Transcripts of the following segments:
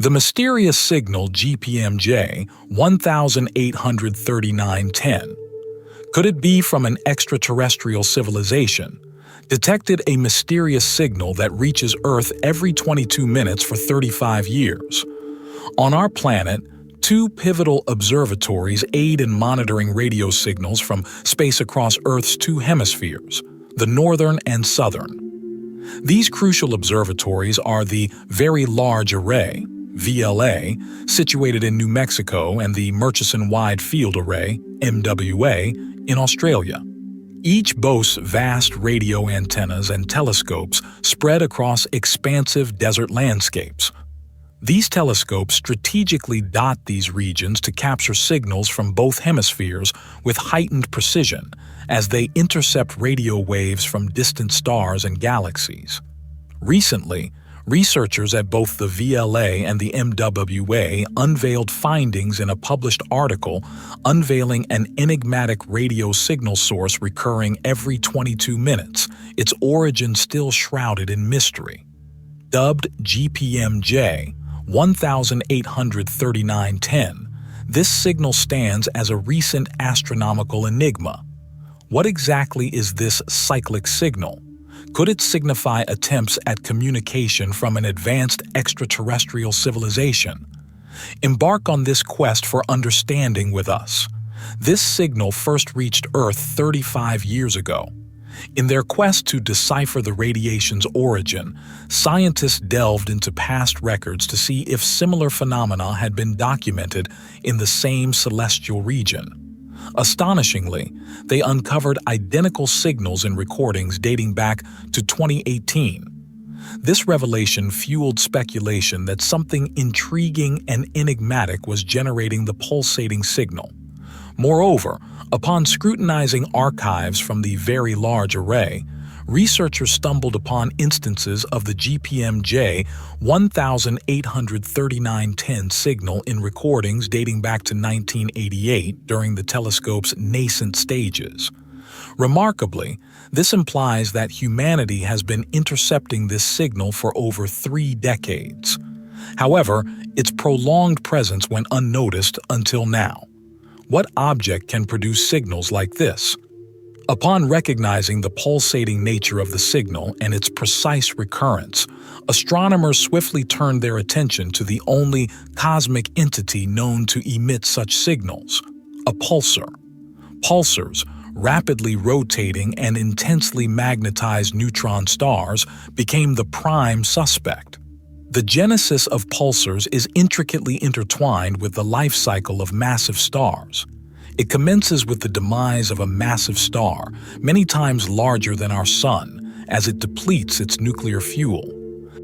The mysterious signal GPMJ 183910, could it be from an extraterrestrial civilization, detected a mysterious signal that reaches Earth every 22 minutes for 35 years. On our planet, two pivotal observatories aid in monitoring radio signals from space across Earth's two hemispheres, the northern and southern. These crucial observatories are the Very Large Array, VLA, situated in New Mexico, and the Murchison Wide Field Array, MWA, in Australia. Each boasts vast radio antennas and telescopes spread across expansive desert landscapes. These telescopes strategically dot these regions to capture signals from both hemispheres with heightened precision as they intercept radio waves from distant stars and galaxies. Recently, researchers at both the VLA and the MWA unveiled findings in a published article unveiling an enigmatic radio signal source recurring every 22 minutes, its origin still shrouded in mystery. Dubbed GPMJ 183910, this signal stands as a recent astronomical enigma. What exactly is this cyclic signal? Could it signify attempts at communication from an advanced extraterrestrial civilization? Embark on this quest for understanding with us. This signal first reached Earth 35 years ago. In their quest to decipher the radiation's origin, scientists delved into past records to see if similar phenomena had been documented in the same celestial region. Astonishingly, they uncovered identical signals in recordings dating back to 2018. This revelation fueled speculation that something intriguing and enigmatic was generating the pulsating signal. Moreover, upon scrutinizing archives from the Very Large Array, researchers stumbled upon instances of the GPMJ 183910 signal in recordings dating back to 1988 during the telescope's nascent stages. Remarkably, this implies that humanity has been intercepting this signal for over 3 decades. However, its prolonged presence went unnoticed until now. What object can produce signals like this? Upon recognizing the pulsating nature of the signal and its precise recurrence, astronomers swiftly turned their attention to the only cosmic entity known to emit such signals, a pulsar. Pulsars, rapidly rotating and intensely magnetized neutron stars, became the prime suspect. The genesis of pulsars is intricately intertwined with the life cycle of massive stars. It commences with the demise of a massive star, many times larger than our Sun, as it depletes its nuclear fuel.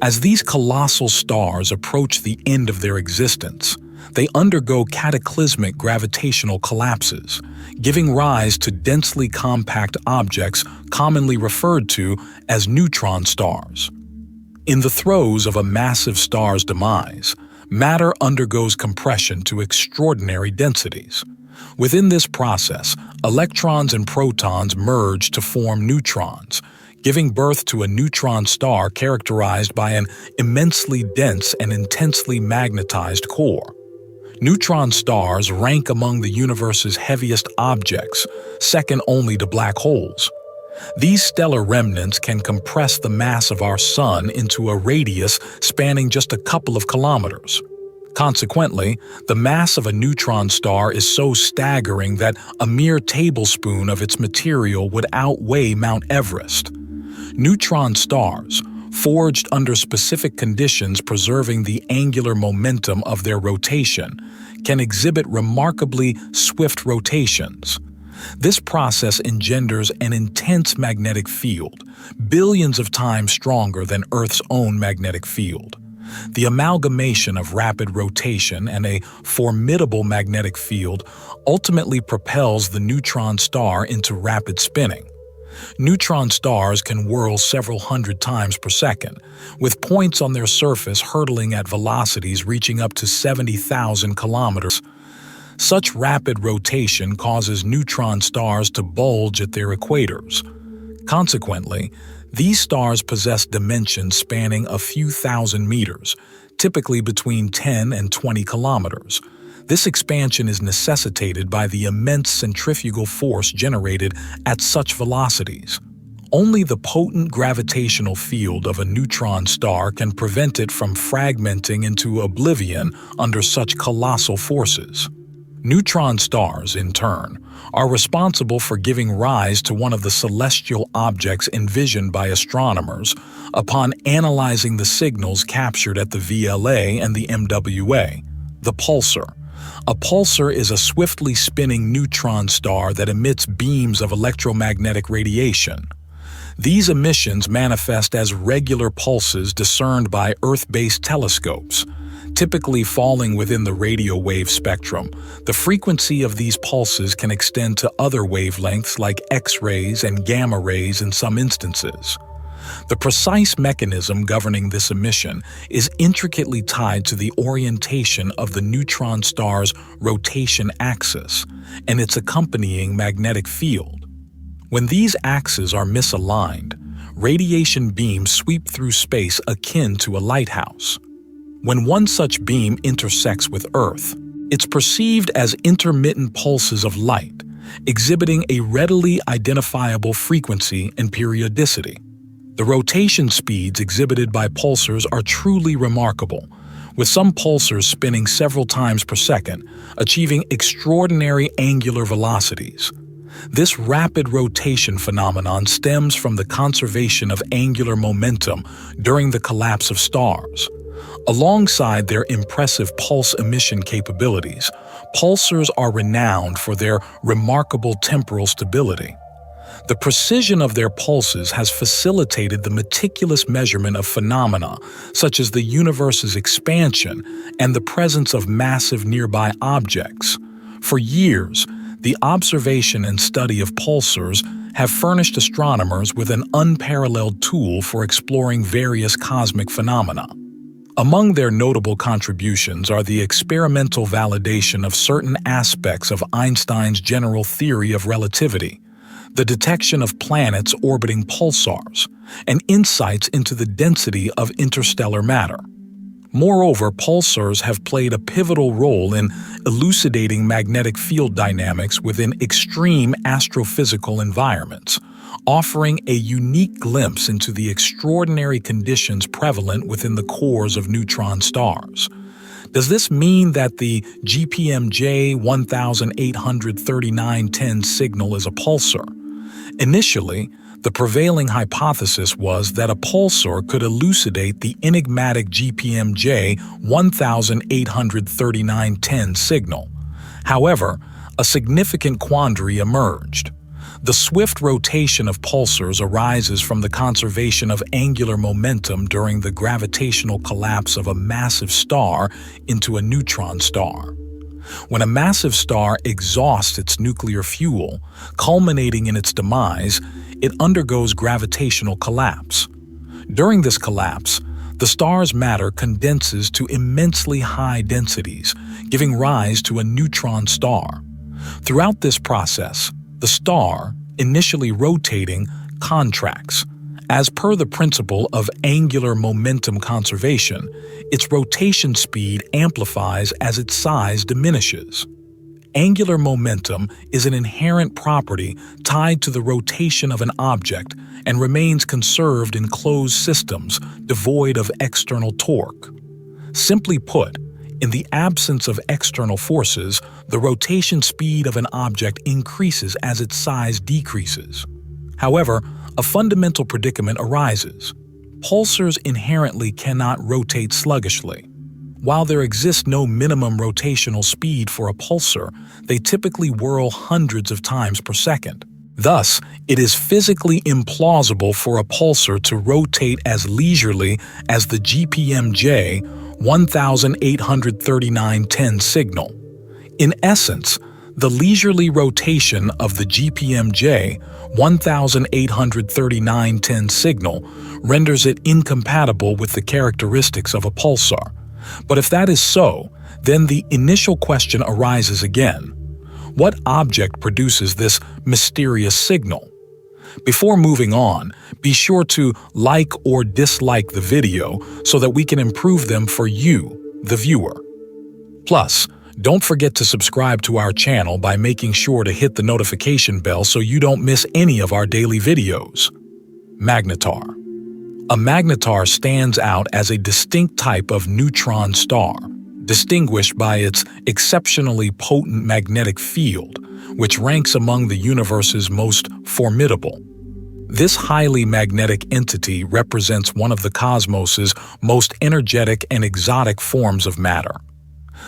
As these colossal stars approach the end of their existence, they undergo cataclysmic gravitational collapses, giving rise to densely compact objects commonly referred to as neutron stars. In the throes of a massive star's demise, matter undergoes compression to extraordinary densities. Within this process, electrons and protons merge to form neutrons, giving birth to a neutron star characterized by an immensely dense and intensely magnetized core. Neutron stars rank among the universe's heaviest objects, second only to black holes. These stellar remnants can compress the mass of our Sun into a radius spanning just a couple of kilometers. Consequently, the mass of a neutron star is so staggering that a mere tablespoon of its material would outweigh Mount Everest. Neutron stars, forged under specific conditions preserving the angular momentum of their rotation, can exhibit remarkably swift rotations. This process engenders an intense magnetic field, billions of times stronger than Earth's own magnetic field. The amalgamation of rapid rotation and a formidable magnetic field ultimately propels the neutron star into rapid spinning. Neutron stars can whirl several hundred times per second, with points on their surface hurtling at velocities reaching up to 70,000 kilometers. Such rapid rotation causes neutron stars to bulge at their equators. Consequently, these stars possess dimensions spanning a few thousand meters, typically between 10 and 20 kilometers. This expansion is necessitated by the immense centrifugal force generated at such velocities. Only the potent gravitational field of a neutron star can prevent it from fragmenting into oblivion under such colossal forces. Neutron stars, in turn, are responsible for giving rise to one of the celestial objects envisioned by astronomers upon analyzing the signals captured at the VLA and the MWA, the pulsar. A pulsar is a swiftly spinning neutron star that emits beams of electromagnetic radiation. These emissions manifest as regular pulses discerned by Earth-based telescopes. Typically falling within the radio wave spectrum, the frequency of these pulses can extend to other wavelengths like X-rays and gamma rays in some instances. The precise mechanism governing this emission is intricately tied to the orientation of the neutron star's rotation axis and its accompanying magnetic field. When these axes are misaligned, radiation beams sweep through space akin to a lighthouse. When one such beam intersects with Earth, it's perceived as intermittent pulses of light, exhibiting a readily identifiable frequency and periodicity. The rotation speeds exhibited by pulsars are truly remarkable, with some pulsars spinning several times per second, achieving extraordinary angular velocities. This rapid rotation phenomenon stems from the conservation of angular momentum during the collapse of stars. Alongside their impressive pulse emission capabilities, pulsars are renowned for their remarkable temporal stability. The precision of their pulses has facilitated the meticulous measurement of phenomena such as the universe's expansion and the presence of massive nearby objects. For years, the observation and study of pulsars have furnished astronomers with an unparalleled tool for exploring various cosmic phenomena. Among their notable contributions are the experimental validation of certain aspects of Einstein's general theory of relativity, the detection of planets orbiting pulsars, and insights into the density of interstellar matter. Moreover, pulsars have played a pivotal role in elucidating magnetic field dynamics within extreme astrophysical environments, offering a unique glimpse into the extraordinary conditions prevalent within the cores of neutron stars. Does this mean that the GPMJ 183910 signal is a pulsar? Initially, the prevailing hypothesis was that a pulsar could elucidate the enigmatic GPMJ 183910 signal. However, a significant quandary emerged. The swift rotation of pulsars arises from the conservation of angular momentum during the gravitational collapse of a massive star into a neutron star. When a massive star exhausts its nuclear fuel, culminating in its demise, it undergoes gravitational collapse. During this collapse, the star's matter condenses to immensely high densities, giving rise to a neutron star. Throughout this process, the star, initially rotating, contracts. As per the principle of angular momentum conservation, its rotation speed amplifies as its size diminishes. Angular momentum is an inherent property tied to the rotation of an object and remains conserved in closed systems devoid of external torque. Simply put, in the absence of external forces, the rotation speed of an object increases as its size decreases. However, a fundamental predicament arises. Pulsars inherently cannot rotate sluggishly. While there exists no minimum rotational speed for a pulsar, they typically whirl hundreds of times per second. Thus, it is physically implausible for a pulsar to rotate as leisurely as the GPMJ 183910 signal. In essence, the leisurely rotation of the GPMJ 183910 signal renders it incompatible with the characteristics of a pulsar. But if that is so, then the initial question arises again. What object produces this mysterious signal? Before moving on, be sure to like or dislike the video so that we can improve them for you, the viewer. Plus, don't forget to subscribe to our channel by making sure to hit the notification bell so you don't miss any of our daily videos. Magnetar. A magnetar stands out as a distinct type of neutron star, distinguished by its exceptionally potent magnetic field, which ranks among the universe's most formidable. This highly magnetic entity represents one of the cosmos's most energetic and exotic forms of matter.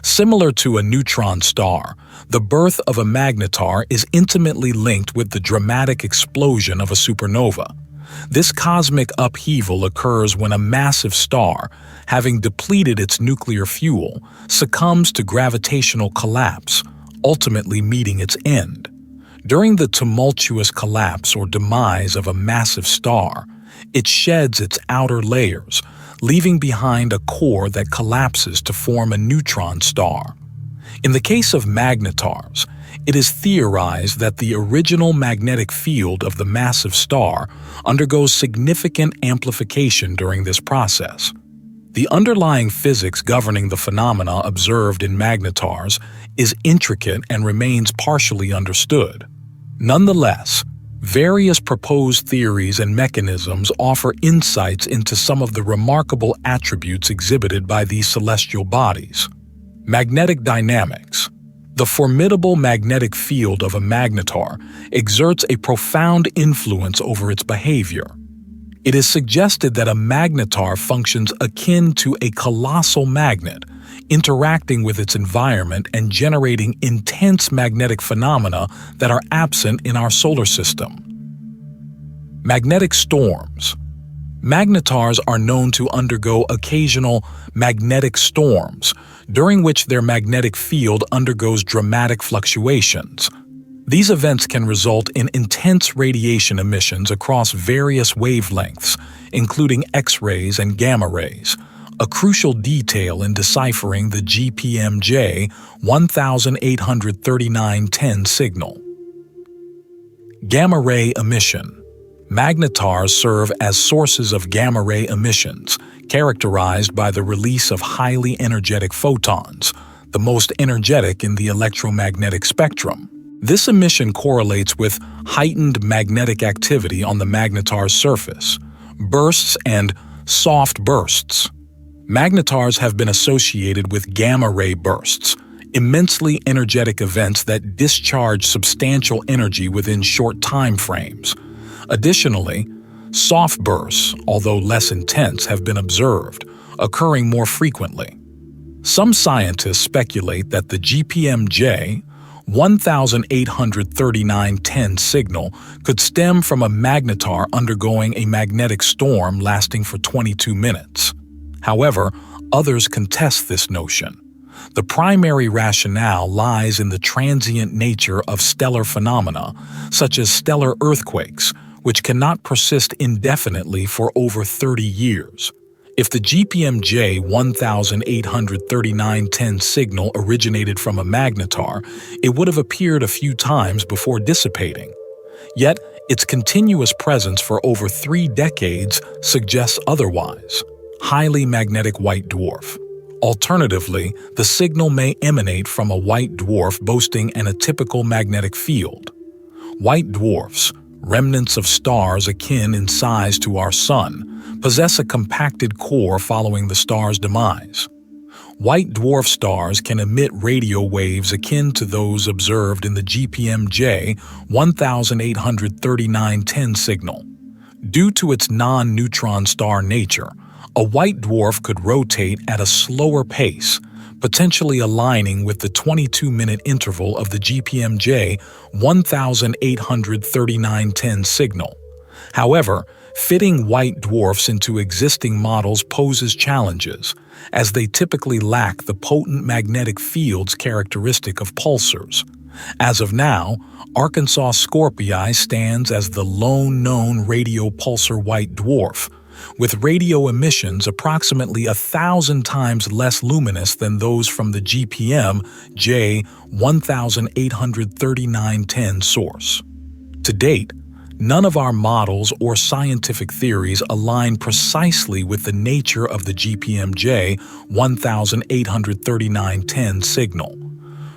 Similar to a neutron star, the birth of a magnetar is intimately linked with the dramatic explosion of a supernova. This cosmic upheaval occurs when a massive star, having depleted its nuclear fuel, succumbs to gravitational collapse, ultimately meeting its end. During the tumultuous collapse or demise of a massive star, it sheds its outer layers, leaving behind a core that collapses to form a neutron star. In the case of magnetars, it is theorized that the original magnetic field of the massive star undergoes significant amplification during this process. The underlying physics governing the phenomena observed in magnetars is intricate and remains partially understood. Nonetheless, various proposed theories and mechanisms offer insights into some of the remarkable attributes exhibited by these celestial bodies. Magnetic dynamics. The formidable magnetic field of a magnetar exerts a profound influence over its behavior. It is suggested that a magnetar functions akin to a colossal magnet, interacting with its environment and generating intense magnetic phenomena that are absent in our solar system. Magnetic storms. Magnetars are known to undergo occasional magnetic storms, during which their magnetic field undergoes dramatic fluctuations. These events can result in intense radiation emissions across various wavelengths, including X-rays and gamma rays, a crucial detail in deciphering the GPMJ 183910 signal. Gamma ray emission. Magnetars serve as sources of gamma ray emissions, characterized by the release of highly energetic photons, the most energetic in the electromagnetic spectrum. This emission correlates with heightened magnetic activity on the magnetar's surface, bursts and soft bursts. Magnetars have been associated with gamma ray bursts, immensely energetic events that discharge substantial energy within short time frames. Additionally, soft bursts, although less intense, have been observed, occurring more frequently. Some scientists speculate that the GPMJ 183910 signal could stem from a magnetar undergoing a magnetic storm lasting for 22 minutes. However, others contest this notion. The primary rationale lies in the transient nature of stellar phenomena, such as stellar earthquakes, which cannot persist indefinitely for over 30 years. If the GPMJ 183910 signal originated from a magnetar, it would have appeared a few times before dissipating. Yet, its continuous presence for over 3 decades suggests otherwise. Highly magnetic white dwarf. Alternatively, the signal may emanate from a white dwarf boasting an atypical magnetic field. White dwarfs, remnants of stars akin in size to our Sun, possess a compacted core following the star's demise. White dwarf stars can emit radio waves akin to those observed in the GPMJ 183910 signal. Due to its non-neutron star nature, a white dwarf could rotate at a slower pace, potentially aligning with the 22-minute interval of the GPMJ 183910 signal. However, fitting white dwarfs into existing models poses challenges, as they typically lack the potent magnetic fields characteristic of pulsars. As of now, Arkansas Scorpii stands as the lone known radio pulsar white dwarf, with radio emissions approximately 1,000 times less luminous than those from the GPM J 183910 source. To date, None of our models or scientific theories align precisely with the nature of the GPMJ 183910 signal.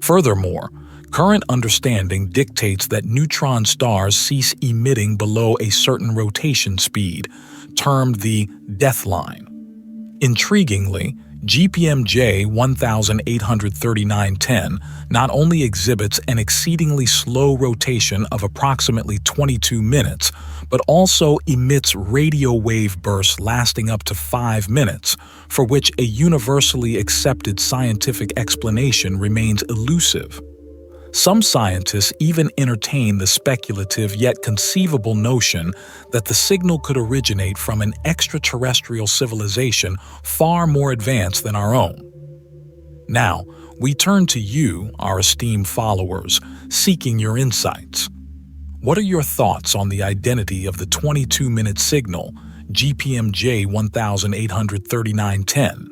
Furthermore, current understanding dictates that neutron stars cease emitting below a certain rotation speed, termed the death line. Intriguingly, GPMJ 183910 not only exhibits an exceedingly slow rotation of approximately 22 minutes, but also emits radio wave bursts lasting up to 5 minutes, for which a universally accepted scientific explanation remains elusive. Some scientists even entertain the speculative yet conceivable notion that the signal could originate from an extraterrestrial civilization far more advanced than our own. Now, we turn to you, our esteemed followers, seeking your insights. What are your thoughts on the identity of the 22-minute signal, GPMJ 183910?